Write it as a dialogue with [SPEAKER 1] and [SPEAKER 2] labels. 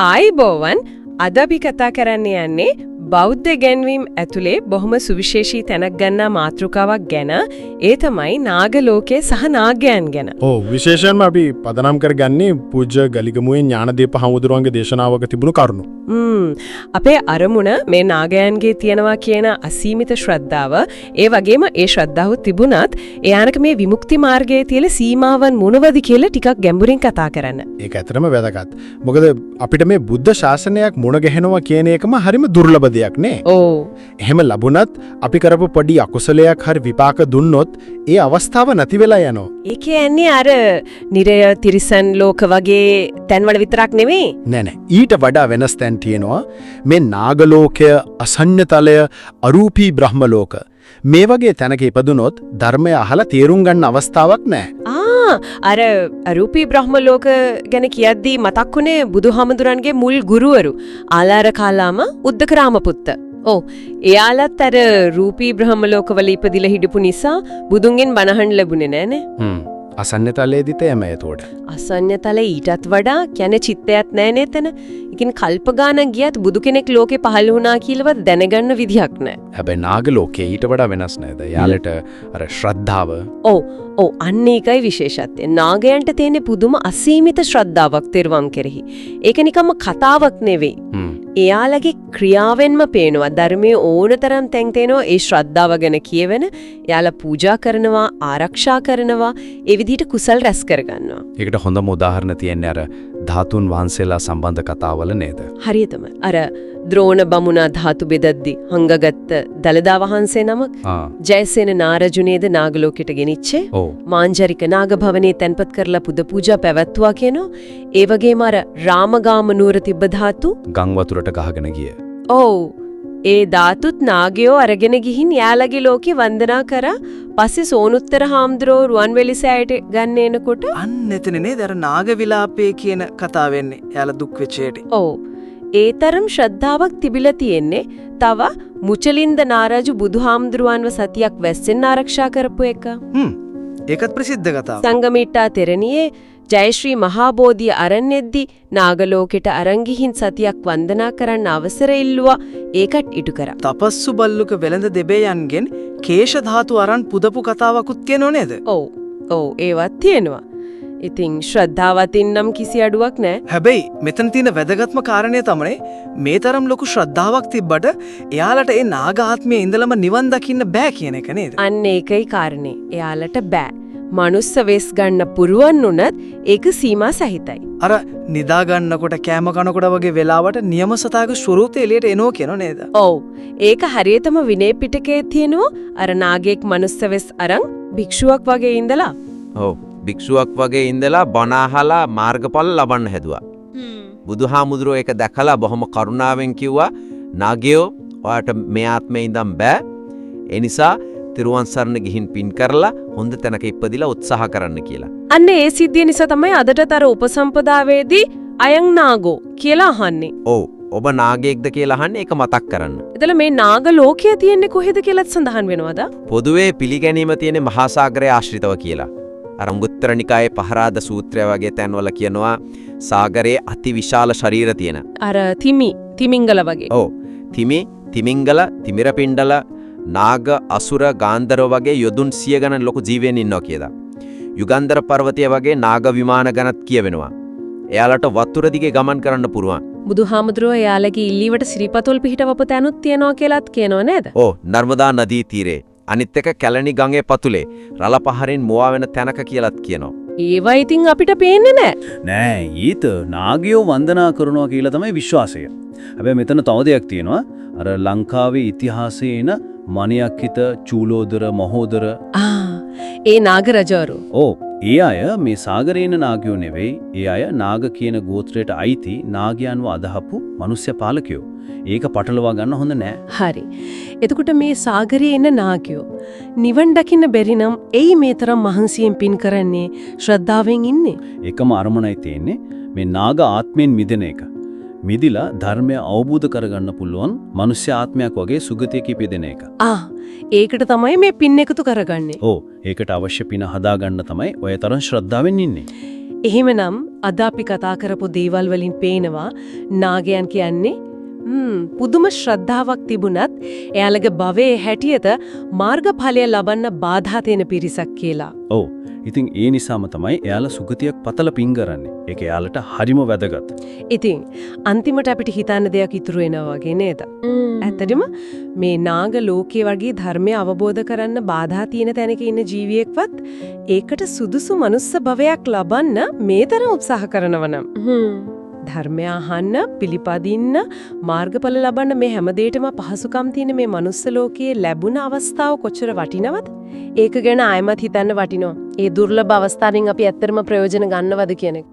[SPEAKER 1] ආයිබෝවන් අද අපි කතා කරන්න යන්නේ බෞද්ධ ගැන්වීම් ඇතුලේ බොහොම සුවිශේෂී තැනක් ගන්නා මාතෘකාවක් ගැන. ඒ තමයි නාග ලෝකයේ සහ නාගයන් ගැන.
[SPEAKER 2] විශේෂයෙන්ම අපි පදනම් කරගන්නේ පූජ්‍ය ගලිගමුවේ ඥානදීප හමුදුරුවන්ගේ දේශනාවක තිබුණු කරුණු.
[SPEAKER 1] අපේ අරමුණ මේ නාගයන්ගේ තියෙනවා කියන අසීමිත ශ්‍රද්ධාව, ඒ වගේම ඒ ශ්‍රද්ධාව තිබුණත් එයානක මේ විමුක්ති මාර්ගයේ තියෙන සීමාවන් මොනවද කියලා ටිකක් ගැඹුරින් කතා කරන්න.
[SPEAKER 2] ඒක ඇත්තටම වැදගත්. මොකද අපිට මේ බුද්ධ ශාසනයක් මුණ ගැහෙනවා කියන එකම හරිම දුර්ලභ දෙයක් නේ. එහෙම ලැබුණත් අපි කරපු පොඩි අකුසලයක් හරි විපාක දුන්නොත් ඒ අවස්ථාව නැති වෙලා යනවා.
[SPEAKER 1] ඒ කියන්නේ අර නිරය තිරිසන් ලෝක වගේ තැන්වල විතරක් නෙමෙයි.
[SPEAKER 2] නෑ ඊට වඩා වෙනස් තැන් තියෙනවා. මේ නාගලෝකය, අසඤ්ඤතලය, අරූපී බ්‍රහ්ම ලෝක මේ වගේ තැනක ඉපදුනොත් ධර්මය අහලා තේරුම් ගන්න අවස්ථාවක් නැහැ.
[SPEAKER 1] අර අරූපී බ්‍රහ්ම ලෝක ගැන කියද්දී මතක් වුණේ බුදුහාමුදුරන්ගේ මුල් ගුරුවරු ආලාර කාලාම උද්දකරාම පුත්ත. එයාලත් අර රූපී බ්‍රහ්ම ලෝකවල ඉපදිලා හිටපු නිසා බුදුන්ගෙන් බණහන් ලැබුණේ නෑනේ.
[SPEAKER 2] අසඤ්ඤතලයේදීත එමය එතකොට.
[SPEAKER 1] අසඤ්ඤතලේ ඊටත් වඩා කියන්නේ චිත්තයක් නෑනේ එතන. ඉතින් කල්ප ගානක් ගියත් බුදු කෙනෙක් ලෝකේ පහළ වුණා කියලාවත් දැනගන්න විදිහක් නෑ.
[SPEAKER 2] හැබැයි නාග ලෝකේ ඊට වඩා වෙනස් නේද? යාලට අර ශ්‍රද්ධාව.
[SPEAKER 1] අන්න ඒකයි විශේෂත්වය. නාගයන්ට තියෙන පුදුම අසීමිත ශ්‍රද්ධාවක් තෙරුවන් කෙරෙහි. ඒක නිකම්ම කතාවක් නෙවෙයි. එයාලගේ ක්‍රියාවෙන්ම පේනවා ධර්මයේ ඕනතරම් තැන් තේනවා ඒ ශ්‍රද්ධාව ගැන කියවෙන. එයාලා පූජා කරනවා, ආරක්ෂා කරනවා, ඒ විදිහට කුසල් රැස් කරගන්නවා.
[SPEAKER 2] ඒකට හොඳම උදාහරණ තියෙන්නේ අර ධාතුන් වහන්සේලා සම්බන්ධ කතාවල නේද?
[SPEAKER 1] හරියටම. අර ද්‍රෝණ බමුණා ධාතු බෙදද්දි හංගගත්ත දලදා වහන්සේ නමක් ජයසේන නාරජුනේද නාගලෝකෙට ගෙනිච්චේ. මාංජරික නාග භවනේ තැන්පත් කරලා පුද පූජා පැවැත්වුවා කියනවා. ඒ වගේම අර රාමගාම නුවර තිබ්බ ධාතු
[SPEAKER 2] ගං වතුරට ගහගෙන ගිය.
[SPEAKER 1] ඒ ධාතුත් නාගයෝ අරගෙන ගිහින් යාළගේ ලෝකේ වන්දනා කරා. පස්සේ සෝනුත්තර හාමුදුරුවෝ රුවන්වැලි සෑයට ගන්න එනකොට
[SPEAKER 3] අන්න එතන නේද අර නාග විලාපේ කියන කතාව වෙන්නේ. යාළ දුක් වෙච්චේට.
[SPEAKER 1] ඒ තරම් ශ්‍රද්ධාවක් තිබිලා තියෙන්නේ. තව මුචලින්ද නාරජු බුදුහාමුදුරුවන්ව සතියක් වැස්සෙන් ආරක්ෂා කරපු එක.
[SPEAKER 3] ඒකත් ප්‍රසිද්ධ කතාවක්.
[SPEAKER 1] සංගමිට්ටා තෙරණියේ ජයශ්‍රී මහා බෝධිය අරන්ෙද්දි නාගලෝකෙට අරන් ගිහින් සතියක් වන්දනා කරන්න අවසර ඉල්ලුවා. ඒකත් ඉටු කරා.
[SPEAKER 3] තපස්සු බල්ලුක වෙළඳ දෙබයන්ගෙන් කේශ ධාතු අරන් පුදපු කතාවකුත් කියනෝ නේද?
[SPEAKER 1] ඒවත් තියෙනවා. ඉතින් ශ්‍රද්ධාවතින් නම් කිසි අඩුවක් නැහැ.
[SPEAKER 3] හැබැයි මෙතන තියෙන වැදගත්ම කාරණය තමයි මේ තරම් ලොකු ශ්‍රද්ධාවක් තිබ්බට එයාලට ඒ නාග ආත්මයේ ඉඳලම නිවන් දකින්න බෑ කියන එක නේද?
[SPEAKER 1] අන්න ඒකයි කාරණේ. එයාලට බෑ. මනුස්ස වෙස් ගන්න පුරුවන් උනත් ඒක සීමා සහිතයි.
[SPEAKER 3] අර නිදා ගන්නකොට කෑම කනකොට වගේ වෙලාවට නියම සතාවක ස්වරූපය එළියට එනෝ කියනෝ නේද?
[SPEAKER 1] ඒක හරියටම විනය පිටකයේ තියෙනවා. අර නාගයෙක් මනුස්ස වෙස් අරන් භික්ෂුවක් වගේ ඉඳලා.
[SPEAKER 4] භික්ෂුවක් වගේ ඉඳලා බණ අහලා මාර්ගඵල ලබන්න හැදුවා. බුදුහාමුදුරුවෝ ඒක දැකලා බොහොම කරුණාවෙන් කිව්වා නාගයෝ ඔයාට මේ ආත්මේ ඉඳන් බෑ. ඒ නිසා තිරුවන් සරණ ගිහින් පින් කරලා හොඳ තැනක ඉපදිලා උත්සාහ කරන්න කියලා.
[SPEAKER 1] අන්න ඒ සිද්ධිය නිසා තමයි අදටත් අර උපසම්පදාවේදී අයං නාගෝ කියලා අහන්නේ.
[SPEAKER 4] ඔබ නාගයෙක්ද කියලා අහන්නේ ඒක මතක් කරන්න.
[SPEAKER 1] එතල මේ නාග ලෝකය තියෙන්නේ කොහෙද කියලාත් සඳහන් වෙනවද?
[SPEAKER 4] පොදුවේ පිළිගැනීම තියෙන්නේ මහා සාගරය ආශ්‍රිතව කියලා. අර අංගුත්තර නිකායේ පහරාද සූත්‍රය වගේ තැන්වල කියනවා සාගරයේ අතිවිශාල ශරීර තියෙන.
[SPEAKER 1] අර තිමිංගල වගේ.
[SPEAKER 4] තිමි, තිමිංගල, තිමිරපිණ්ඩල, නාග, අසුර, ගාන්ධරව වගේ යොදුන් 100 ගණන් ලොකු ජීවයන් ඉන්නවා කියලා. යුගන්ධර පර්වතය වගේ නාග විමාන ගණත් කියවෙනවා. එයාලට වතුර දිගේ ගමන් කරන්න පුරුවන්.
[SPEAKER 1] බුදුහාමුදුරුවෝ එයාලගේ ඉල්ලීවට සිරිපතොල් පිහිටවපු තැනුත් තියනවා කියලාත් කියනව නේද?
[SPEAKER 4] නර්මදා නදී තීරේ. අනිත් එක කැලණි ගඟේ පතුලේ රළ පහරින් මුවා වෙන තැනක කියලාත් කියනවා.
[SPEAKER 1] ඒවා ඉතින් අපිට පේන්නේ
[SPEAKER 5] නෑ ඊට නාගයෝ වන්දනා කරනවා කියලා තමයි විශ්වාසය. හැබැයි මෙතන තව දෙයක් තියෙනවා. අර ලංකාවේ ඉතිහාසයේ එන මණියක්කිත, චූලෝදර, මහෝදර
[SPEAKER 1] ඒ නාග රජවරු.
[SPEAKER 5] ඒ අය මේ සාගරේන නාගයෝ නෙවෙයි. ඒ අය නාග කියන ගෝත්‍රයට අයිති නාගයන්ව අදහපු මිනිස්ය පාලකයෝ. ඒක පටලවා ගන්න හොඳ නෑ.
[SPEAKER 1] හරි. එතකොට මේ සාගරයේ එන නාගයෝ නිවන් දකින්න බැරි නම් එයි මේ තරම් මහන්සියෙන් පින් කරන්නේ, ශ්‍රද්ධාවෙන් ඉන්නේ.
[SPEAKER 5] එකම අරමුණයි තියෙන්නේ මේ නාග ආත්මෙන් මිදෙන එක. මිදිලා ධර්මය අවබෝධ කරගන්න පුළුවන් මනුෂ්‍ය ආත්මයක් වගේ සුගතියක ඉපදෙන එක.
[SPEAKER 1] ඒකට තමයි මේ පින් එකතු කරගන්නේ.
[SPEAKER 5] ඒකට අවශ්‍ය පින හදාගන්න තමයි ඔය තරම් ශ්‍රද්ධාවෙන් ඉන්නේ.
[SPEAKER 1] එහෙමනම් අද අපි කතා කරපු දේවල් වලින් පේනවා නාගයන් කියන්නේ පුදුම ශ්‍රද්ධාවක් තිබුණත් එයාලගේ භවයේ හැටියට මාර්ගඵලය ලබන්න බාධා දෙන පිරිසක් කියලා.
[SPEAKER 5] ඔව්. ඉතින් ඒ නිසාම තමයි එයාලා සුගතියක් පතල පින් කරන්නේ. ඒක එයාලට හරිම වැදගත්.
[SPEAKER 1] ඉතින් අන්තිමට අපිට හිතන්න දෙයක් ඉතුරු වෙනවා වගේ නේද? ඇත්තටම මේ නාග ලෝකයේ වගේ ධර්මය අවබෝධ කරන්න බාධා තියෙන තැනක ඉන්න ජීවියෙක්වත් ඒකට සුදුසු මනුස්ස භවයක් ලබන්න මේ තරම් උත්සාහ කරනවනම් ධර්මය අහන්න පිළිපදින්න මාර්ගඵල ලබන්න මේ හැමදේටම පහසුකම් තියෙන මේ මනුස්ස ලෝකයේ ලැබුණ අවස්ථාව කොච්චර වටිනවද? ඒක ගැන ආයමත් හිතන්න වටිනවා. ඒ දුර්ලභ අවස්ථාවෙන් අපි ඇත්තටම ප්‍රයෝජන ගන්නවද කියන එක.